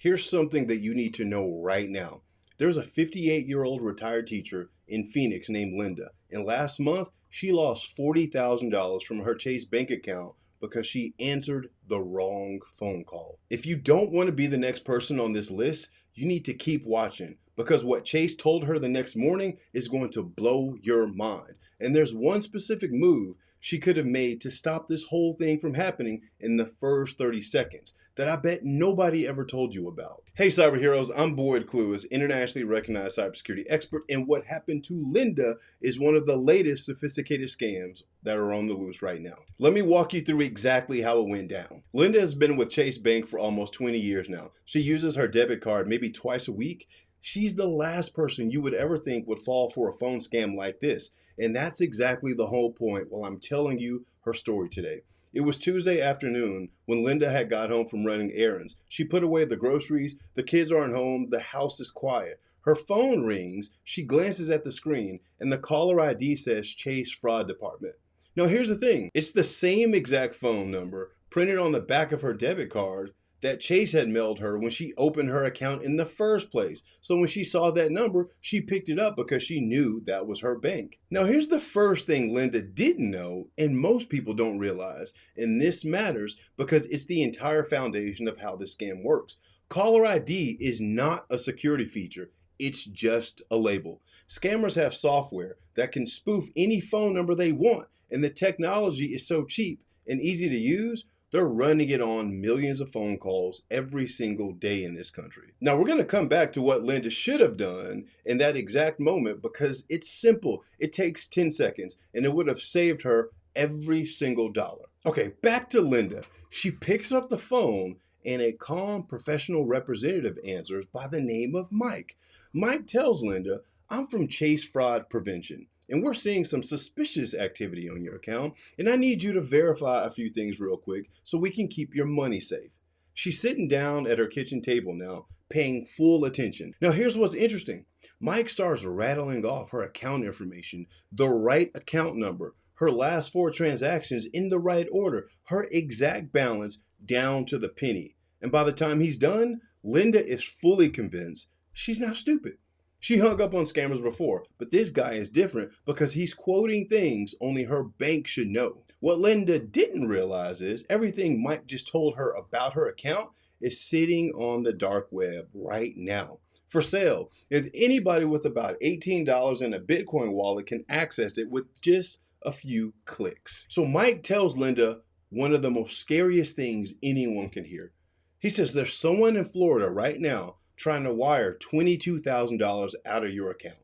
Here's something that you need to know right now. There's a 58-year-old retired teacher in Phoenix named Linda, and last month she lost $40,000 from her Chase bank account because she answered the wrong phone call. If you don't want to be the next person on this list, you need to keep watching because what Chase told her the next morning is going to blow your mind. And there's one specific move she could have made to stop this whole thing from happening in the first 30 seconds that I bet nobody ever told you about. Hey cyber heroes, I'm Clewis, internationally recognized cybersecurity expert, and what happened to Linda is one of the latest sophisticated scams that are on the loose right now. Let me walk you through exactly how it went down. Linda has been with Chase Bank for almost 20 years now. She uses her debit card maybe twice a week. She's the last person you would ever think would fall for a phone scam like this. And that's exactly the whole point while I'm telling you her story today. It was Tuesday afternoon when Linda had got home from running errands. She put away the groceries, the kids aren't home, the house is quiet. Her phone rings, she glances at the screen, and the caller ID says Chase Fraud Department. Now here's the thing, it's the same exact phone number printed on the back of her debit card that Chase had mailed her when she opened her account in the first place. So when she saw that number, she picked it up because she knew that was her bank. Now here's the first thing Linda didn't know, and most people don't realize, and this matters because it's the entire foundation of how this scam works. Caller ID is not a security feature. It's just a label. Scammers have software that can spoof any phone number they want, and the technology is so cheap and easy to use, they're running it on millions of phone calls every single day in this country. Now we're gonna come back to what Linda should have done in that exact moment because it's simple. It takes 10 seconds and it would have saved her every single dollar. Okay, back to Linda. She picks up the phone and a calm professional representative answers by the name of Mike. Mike tells Linda, "I'm from Chase Fraud Prevention, and we're seeing some suspicious activity on your account, and I need you to verify a few things real quick so we can keep your money safe." She's sitting down at her kitchen table now, paying full attention. Now here's what's interesting. Mike starts rattling off her account information, the right account number, her last 4 transactions in the right order, her exact balance down to the penny. And by the time he's done, Linda is fully convinced she's not stupid. She hung up on scammers before, but this guy is different because he's quoting things only her bank should know. What Linda didn't realize is everything Mike just told her about her account is sitting on the dark web right now for sale. If anybody with about $18 in a Bitcoin wallet can access it with just a few clicks. So Mike tells Linda one of the most scariest things anyone can hear. He says there's someone in Florida right now trying to wire $22,000 out of your account.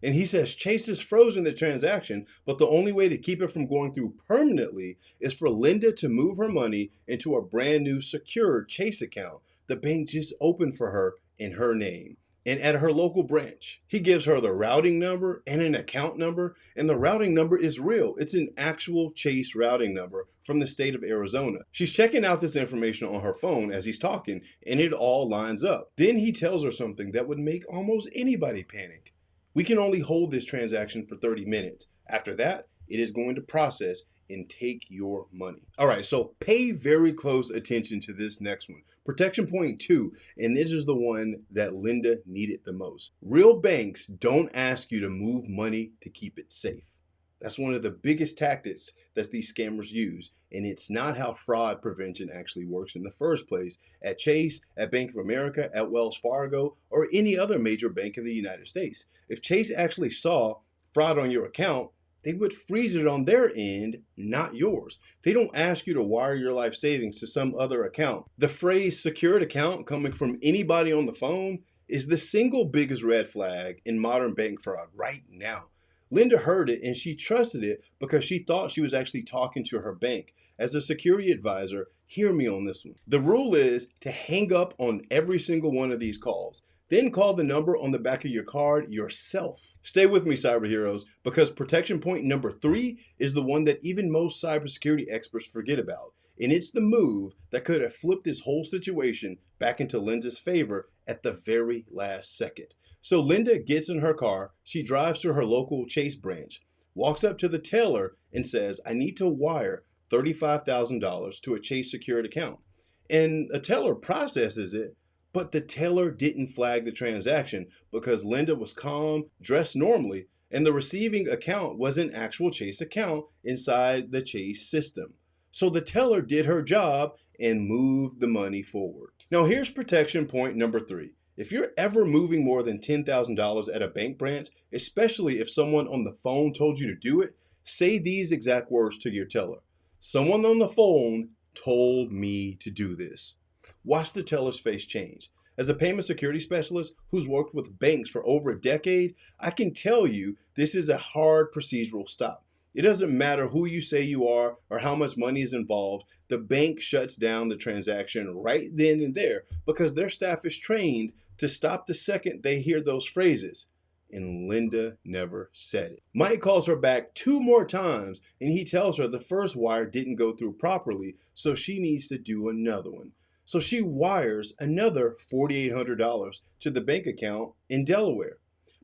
And he says Chase has frozen the transaction, but the only way to keep it from going through permanently is for Linda to move her money into a brand new secured Chase account the bank just opened for her in her name and at her local branch. He gives her the routing number and an account number, and the routing number is real. It's an actual Chase routing number from the state of Arizona. She's checking out this information on her phone as he's talking, and it all lines up. Then he tells her something that would make almost anybody panic. "We can only hold this transaction for 30 minutes. After that, it is going to process and take your money." All right, so pay very close attention to this next one. Protection point 2, and this is the one that Linda needed the most. Real banks don't ask you to move money to keep it safe. That's one of the biggest tactics that these scammers use, and it's not how fraud prevention actually works in the first place at Chase, at Bank of America, at Wells Fargo, or any other major bank in the United States. If Chase actually saw fraud on your account, they would freeze it on their end, not yours. They don't ask you to wire your life savings to some other account. The phrase secured account coming from anybody on the phone is the single biggest red flag in modern bank fraud right now. Linda heard it and she trusted it because she thought she was actually talking to her bank. As a security advisor, hear me on this one. The rule is to hang up on every single one of these calls. Then call the number on the back of your card yourself. Stay with me, cyber heroes, because protection point number 3 is the one that even most cybersecurity experts forget about. And it's the move that could have flipped this whole situation back into Linda's favor at the very last second. So Linda gets in her car, she drives to her local Chase branch, walks up to the teller and says, "I need to wire $35,000 to a Chase secured account." And a teller processes it, But the teller didn't flag the transaction because Linda was calm, dressed normally, and the receiving account was an actual Chase account inside the Chase system. So the teller did her job and moved the money forward. Now, here's protection point number 3. If you're ever moving more than $10,000 at a bank branch, especially if someone on the phone told you to do it, say these exact words to your teller. Someone on the phone told me to do this. Watch the teller's face change. As a payment security specialist who's worked with banks for over a decade, I can tell you this is a hard procedural stop. It doesn't matter who you say you are or how much money is involved, the bank shuts down the transaction right then and there because their staff is trained to stop the second they hear those phrases. And Linda never said it. Mike calls her back 2 more times and he tells her the first wire didn't go through properly, so she needs to do another one. So she wires another $4,800 to the bank account in Delaware.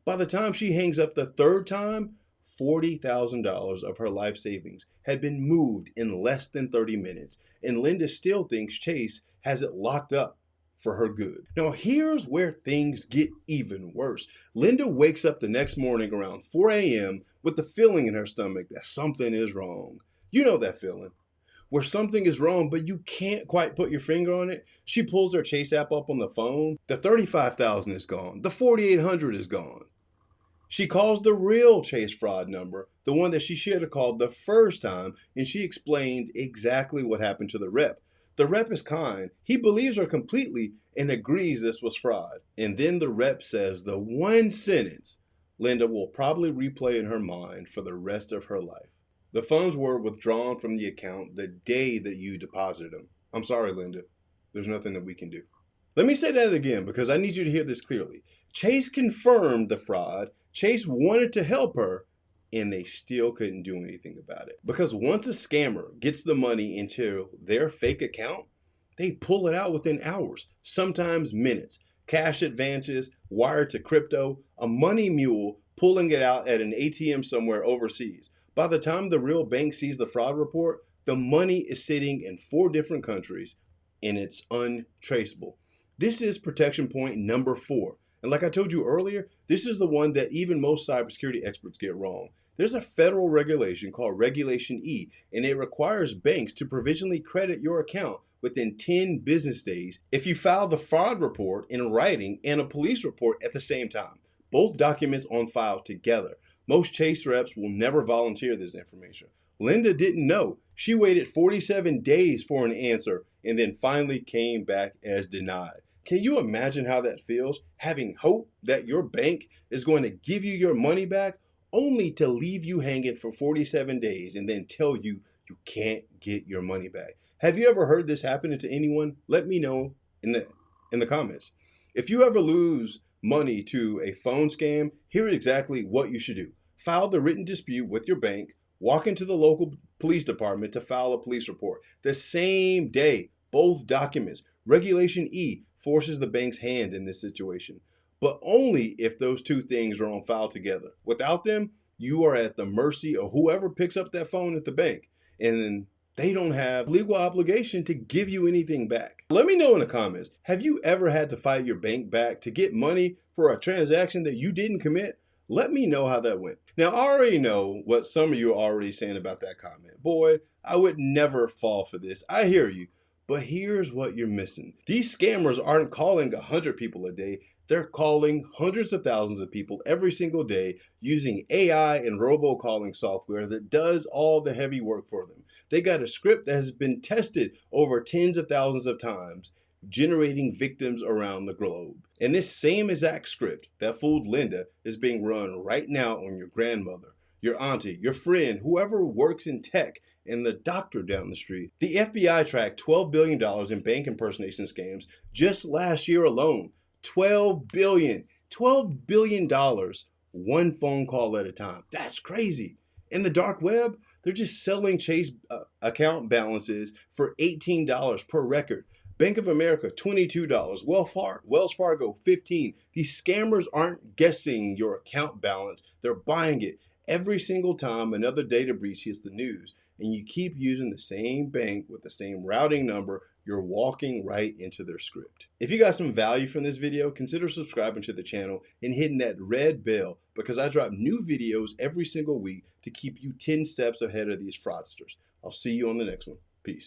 By the time she hangs up the third time, $40,000 of her life savings had been moved in less than 30 minutes, and Linda still thinks Chase has it locked up for her good. Now, here's where things get even worse. Linda wakes up the next morning around 4 a.m. with the feeling in her stomach that something is wrong. You know that feeling where something is wrong, but you can't quite put your finger on it. She pulls her Chase app up on the phone. The $35,000 is gone. The $4,800 is gone. She calls the real Chase fraud number, the one that she should have called the first time, and she explained exactly what happened to the rep. The rep is kind. He believes her completely and agrees this was fraud. And then the rep says the one sentence Linda will probably replay in her mind for the rest of her life. The funds were withdrawn from the account the day that you deposited them. I'm sorry, Linda. There's nothing that we can do. Let me say that again because I need you to hear this clearly. Chase confirmed the fraud. Chase wanted to help her, and they still couldn't do anything about it. Because once a scammer gets the money into their fake account, they pull it out within hours, sometimes minutes. Cash advances, wired to crypto, a money mule pulling it out at an ATM somewhere overseas. By the time the real bank sees the fraud report, the money is sitting in 4 different countries, and it's untraceable. This is protection point number 4. And like I told you earlier, this is the one that even most cybersecurity experts get wrong. There's a federal regulation called Regulation E, and it requires banks to provisionally credit your account within 10 business days if you file the fraud report in writing and a police report at the same time, both documents on file together. Most Chase reps will never volunteer this information. Linda didn't know. She waited 47 days for an answer and then finally came back as denied. Can you imagine how that feels? Having hope that your bank is going to give you your money back only to leave you hanging for 47 days and then tell you you can't get your money back. Have you ever heard this happen to anyone? Let me know in the comments. If you ever lose money to a phone scam, here's exactly what you should do. File the written dispute with your bank, walk into the local police department to file a police report. The same day, both documents. Regulation E forces the bank's hand in this situation, but only if those 2 things are on file together. Without them, you are at the mercy of whoever picks up that phone at the bank, and they don't have legal obligation to give you anything back. Let me know in the comments, have you ever had to fight your bank back to get money for a transaction that you didn't commit? Let me know how that went. Now, I already know what some of you are already saying about that comment. Boy, I would never fall for this. I hear you. But here's what you're missing. These scammers aren't calling 100 people a day. They're calling hundreds of thousands of people every single day using AI and robocalling software that does all the heavy work for them. They got a script that has been tested over tens of thousands of times, generating victims around the globe. And this same exact script that fooled Linda is being run right now on your grandmother, your auntie, your friend, whoever works in tech, and the doctor down the street. The FBI tracked $12 billion in bank impersonation scams just last year alone. $12 billion. $12 billion, one phone call at a time. That's crazy. In the dark web, they're just selling Chase account balances for $18 per record. Bank of America, $22. Wells Fargo, $15. These scammers aren't guessing your account balance. They're buying it. Every single time another data breach hits the news and you keep using the same bank with the same routing number, you're walking right into their script. If you got some value from this video, consider subscribing to the channel and hitting that red bell because I drop new videos every single week to keep you 10 steps ahead of these fraudsters. I'll see you on the next one. Peace.